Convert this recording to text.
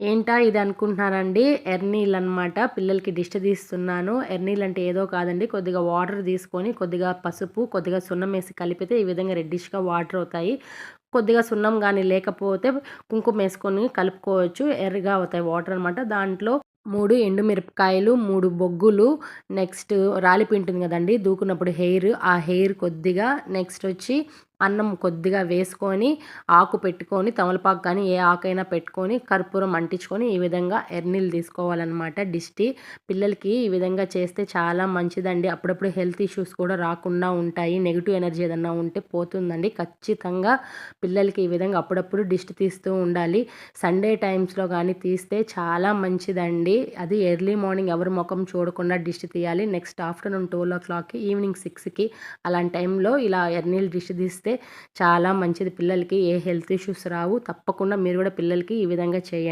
ఏంటా ఇది అనుకుంటున్నారండి? ఎర్రనీళ్ళనమాట. పిల్లలకి దిష్టి తీస్తున్నాను. ఎర్రనీళ్ళంటే ఏదో కాదండి. కొద్దిగా వాటర్ తీసుకొని, కొద్దిగా పసుపు, కొద్దిగా సున్నమేసి కలిపితే ఈ విధంగా రెడ్డిష్‌గా వాటర్ అవుతాయి. కొద్దిగా సున్నం గాని లేకపోతే కుంకుమేసుకొని కలుపుకోవచ్చు. ఎర్రగా అవుతాయి వాటర్ అనమాట. దాంట్లో 3 ఎండుమిరపకాయలు, 3 బొగ్గులు, నెక్స్ట్ రాలిపిండి ఉంటుంది గదండీ! దూకున్నప్పుడు హెయిర్, ఆ హెయిర్ కొద్దిగా, నెక్స్టొచ్చి అన్నం కొద్దిగా వేసుకొని, ఆకు పెట్టుకొని, తమలపాకు కానీ ఏ ఆకైనా పెట్టుకొని, కర్పూరం అంటించుకొని, ఈ విధంగా ఎర్రనీళ్ళు తీసుకోవాలనమాట దిష్టి. పిల్లలకి ఈ విధంగా చేస్తే చాలా మంచిదండి. అప్పుడప్పుడు హెల్త్ ఇష్యూస్ కూడా రాకుండా ఉంటాయి. నెగెటివ్ ఎనర్జీ ఏదన్నా ఉంటే పోతుందండి. ఖచ్చితంగా పిల్లలకి ఈ విధంగా అప్పుడప్పుడు దిష్టి తీస్తూ ఉండాలి. సండే టైమ్స్‌లో గానీ తీస్తే చాలా మంచిదండి. అది ఎర్లీ మార్నింగ్ ఎవరి మొఖం చూడకుండా దిష్టి తీయాలి. నెక్స్ట్ ఆఫ్టర్‌నూన్ 12:00కి, ఈవినింగ్ 6కి అలాంటి టైంలో ఇలా ఎర్రనీళ్ళు దిష్టి తీస్తే చాలా మంచిది. పిల్లలకి ఏ హెల్త్ ఇష్యూస్ రావు. తప్పకుండా మీరు గూడా పిల్లలకి ఈ విధంగా చేయండి.